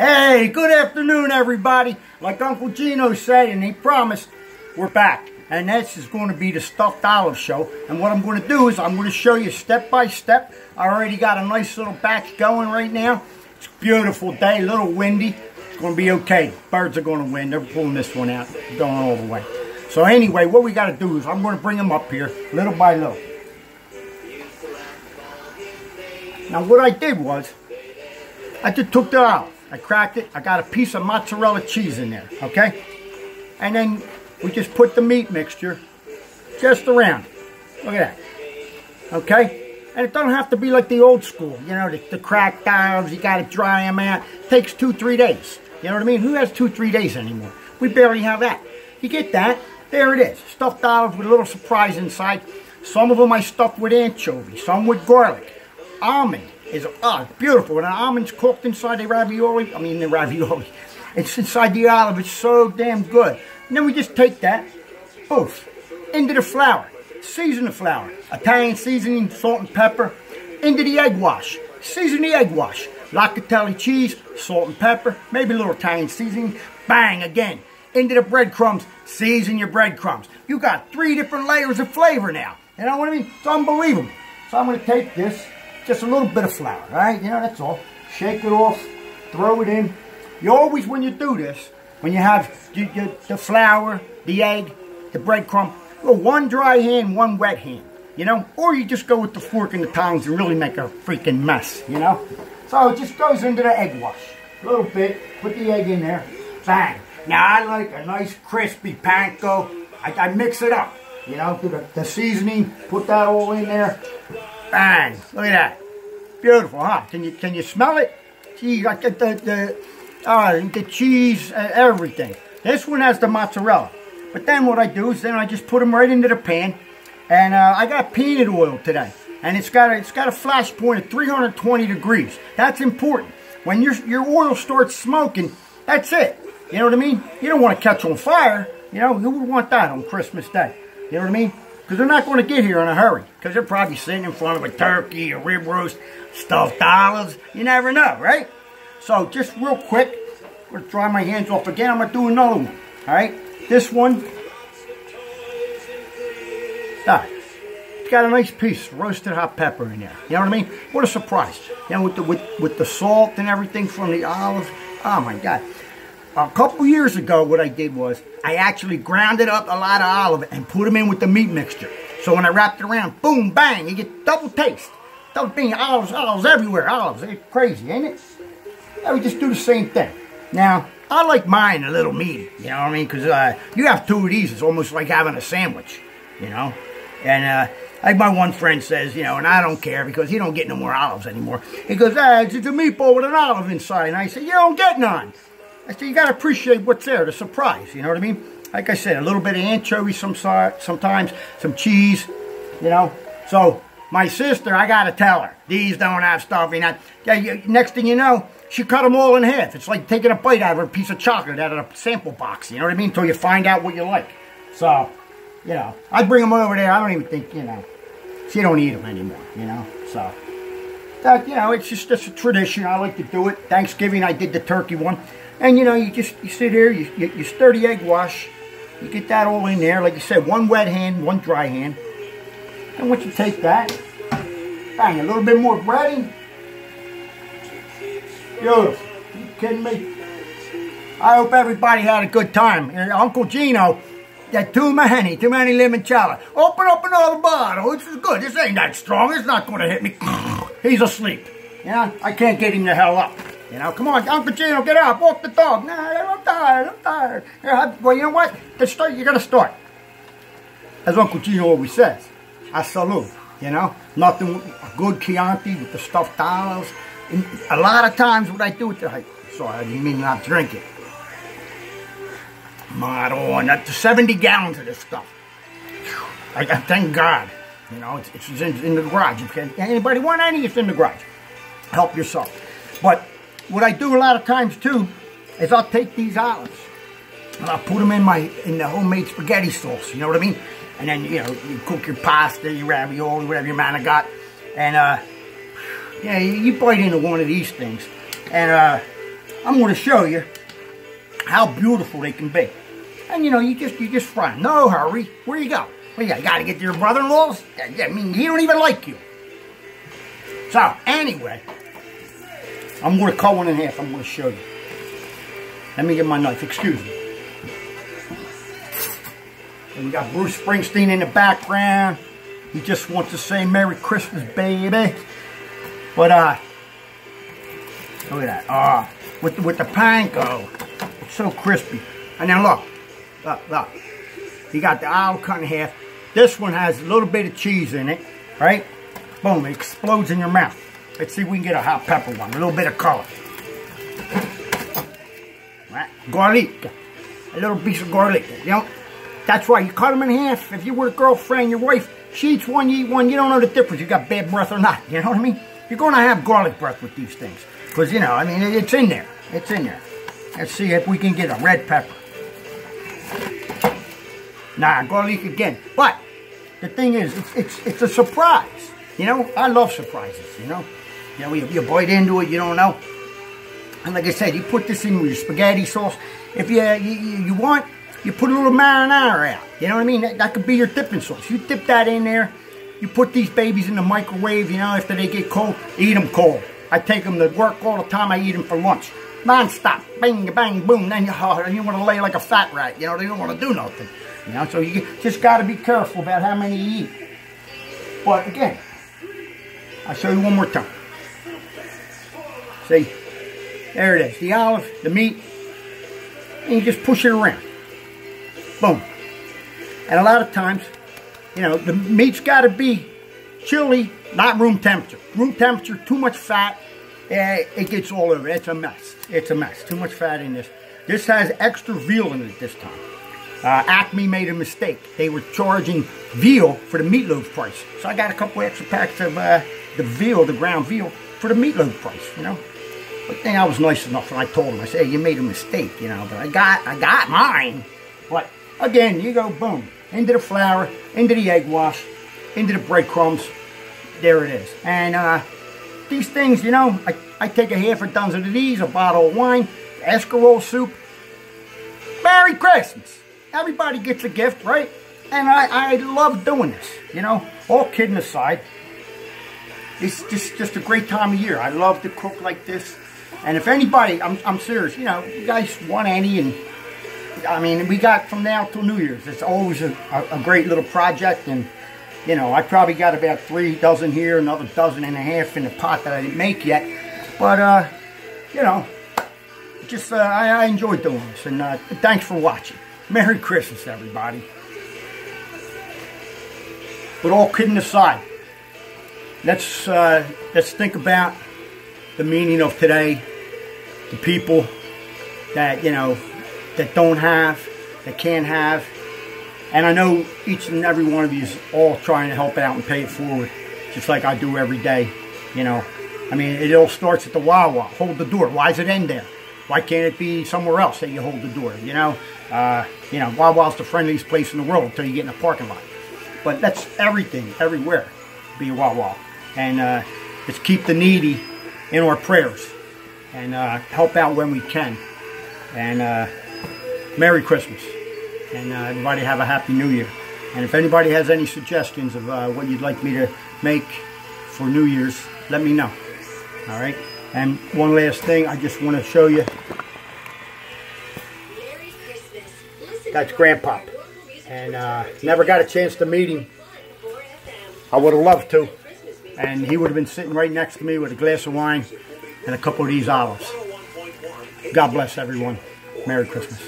Hey, good afternoon, everybody. Like Uncle Gino said, and he promised, we're back. And this is going to be the Stuffed Olive Show. And what I'm going to do is I'm going to show you step by step. I already got a nice little batch going right now. It's a beautiful day, a little windy. It's going to be okay. Birds are going to win. They're pulling this one out, going all the way. So anyway, what we got to do is I'm going to bring them up here, little by little. Now what I did was, I just took the olive. I cracked it. I got a piece of mozzarella cheese in there, okay? And then we just put the meat mixture just around. Look at that, okay? And it doesn't have to be like the old school, you know, the cracked olives. You got to dry them out. It takes 2-3 days. You know what I mean? Who has 2-3 days anymore? We barely have that. You get that? There it is. Stuffed olives with a little surprise inside. Some of them I stuffed with anchovy. Some with garlic. Almond is beautiful. When an almond's cooked inside the ravioli, it's inside the olive. It's so damn good. And then we just take that, poof, into the flour. Season the flour. Italian seasoning, salt and pepper. Into the egg wash. Season the egg wash. Locatelli cheese, salt and pepper, maybe a little Italian seasoning. Bang, again. Into the breadcrumbs. Season your breadcrumbs. You got 3 different layers of flavor now. You know what I mean? It's unbelievable. So I'm going to take this. Just a little bit of flour, all right? You know, that's all. Shake it off, throw it in. You always, when you do this, when you have the flour, the egg, the breadcrumb, go one dry hand, one wet hand, you know? Or you just go with the fork and the tongs and really make a freaking mess, you know? So it just goes into the egg wash. A little bit, put the egg in there, bang. Now I like a nice crispy panko. I mix it up, you know, do the seasoning, put that all in there. Bang! Look at that. Beautiful, huh? Can you smell it? Gee, I get the cheese, everything. This one has the mozzarella. But then what I do is then I just put them right into the pan. And I got peanut oil today. And it's got a flash point of 320 degrees. That's important. When your oil starts smoking, that's it. You know what I mean? You don't want to catch on fire. You know, who would want that on Christmas Day? You know what I mean? Because they're not going to get here in a hurry. Because they're probably sitting in front of a turkey, a rib roast, stuffed olives. You never know, right? So just real quick, I'm going to dry my hands off again. I'm going to do another one. All right? This one. It's got a nice piece of roasted hot pepper in there. You know what I mean? What a surprise. You know, with the salt and everything from the olives. Oh, my God. A couple years ago, what I did was, I actually grounded up a lot of olive and put them in with the meat mixture. So when I wrapped it around, boom, bang, you get double taste. Double thing, olives everywhere, olives. It's crazy, ain't it? Yeah, we just do the same thing. Now, I like mine a little meaty, you know what I mean? Because you have 2 of these, it's almost like having a sandwich, you know? And like my one friend says, you know, and I don't care because he don't get no more olives anymore. He goes, it's a meatball with an olive inside. And I say, you don't get none. I said, you got to appreciate what's there, the surprise, you know what I mean? Like I said, a little bit of anchovy sometimes, some cheese, you know? So, my sister, I got to tell her, these don't have stuffing. Next thing you know, she cut them all in half. It's like taking a bite out of a piece of chocolate out of a sample box, you know what I mean? Until you find out what you like. So, you know, I bring them over there. I don't even think, you know, she don't eat them anymore, you know? So, you know, it's just a tradition. I like to do it. Thanksgiving, I did the turkey one. And, you know, you sit here, you stir the egg wash. You get that all in there. Like you said, one wet hand, one dry hand. And once you take that, bang, a little bit more breading. Beautiful. Are you kidding me? I hope everybody had a good time. And Uncle Gino, got too many limoncello. Open up another bottle. This is good. This ain't that strong. It's not going to hit me. He's asleep. You know, I can't get him the hell up. You know, come on, Uncle Gino, get up, walk the dog. Nah, I'm tired. Well, you know what? You gotta start. As Uncle Gino always says, I salute, you know? Nothing, a good Chianti with the stuffed olives. And a lot of times what I do with I didn't mean not drink it. That's 70 gallons of this stuff. I thank God. You know, it's in the garage. Anybody want any? It's in the garage. Help yourself. But what I do a lot of times too is I'll take these olives and I'll put them in the homemade spaghetti sauce. You know what I mean? And then, you know, you cook your pasta, your ravioli, whatever your man got. And, yeah, you bite into one of these things. And I'm going to show you how beautiful they can be. And you know, you just fry. No hurry. Where you go? Well, you got to get to your brother-in-law's. I mean, he don't even like you. So anyway, I'm going to cut one in half. I'm going to show you. Let me get my knife. Excuse me. And we got Bruce Springsteen in the background. He just wants to say Merry Christmas, baby. But look at that. With the panko, it's so crispy. And now look. You got the olive cut in half. This one has a little bit of cheese in it, right? Boom! It explodes in your mouth. Let's see if we can get a hot pepper one. A little bit of color. Right? Garlic. A little piece of garlic. You know, that's right. You cut them in half. If you were a girlfriend, your wife, she eats one, you eat one. You don't know the difference. You got bad breath or not. You know what I mean? You're going to have garlic breath with these things. Because, you know, I mean, it's in there. It's in there. Let's see if we can get a red pepper. Nah, garlic again. But the thing is, it's a surprise. You know, I love surprises, you know. You know, you bite into it, you don't know. And like I said, you put this in with your spaghetti sauce. If you want, you put a little marinara out. You know what I mean? That could be your dipping sauce. You dip that in there. You put these babies in the microwave, you know, after they get cold, eat them cold. I take them to work all the time. I eat them for lunch. Non-stop. Bang, bang, boom. Then you want to lay like a fat rat. You know, they don't want to do nothing. You know, so you just got to be careful about how many you eat. But again, I'll show you one more time. See? There it is. The olive, the meat. And you just push it around. Boom. And a lot of times, you know, the meat's got to be chili, not room temperature. Room temperature, too much fat, it gets all over. It's a mess. It's a mess. Too much fat in this. This has extra veal in it this time. Acme made a mistake. They were charging veal for the meatloaf price. So I got a couple extra packs of the veal, the ground veal, for the meatloaf price, you know. But then I was nice enough and I told them, I said, hey, you made a mistake, you know, but I got mine. But again, you go boom, into the flour, into the egg wash, into the breadcrumbs. There it is. And these things, you know, I take a half a dozen of these, a bottle of wine, escarole soup. Merry Christmas. Everybody gets a gift, right? And I love doing this, you know. All kidding aside, it's just a great time of year. I love to cook like this. And if anybody, I'm serious, you know, you guys want any, and I mean, we got from now till New Year's. It's always a great little project. And, you know, I probably got about 3 dozen here, another 1.5 dozen in the pot that I didn't make yet. But, you know, just I enjoy doing this. And thanks for watching. Merry Christmas, everybody. But all kidding aside, let's think about the meaning of today. The people that, you know, that don't have, that can't have. And I know each and every one of you is all trying to help out and pay it forward, just like I do every day, you know. I mean, it all starts at the Wawa. Hold the door. Why does it end there? Why can't it be somewhere else that you hold the door, you know? Wawa's the friendliest place in the world until you get in a parking lot. But that's everything, everywhere, be a Wawa. And let's keep the needy in our prayers and help out when we can. And Merry Christmas. And everybody have a Happy New Year. And if anybody has any suggestions of what you'd like me to make for New Year's, let me know. All right? And one last thing, I just want to show you. That's Grandpop. And never got a chance to meet him. I would have loved to. And he would have been sitting right next to me with a glass of wine and a couple of these olives. God bless everyone. Merry Christmas.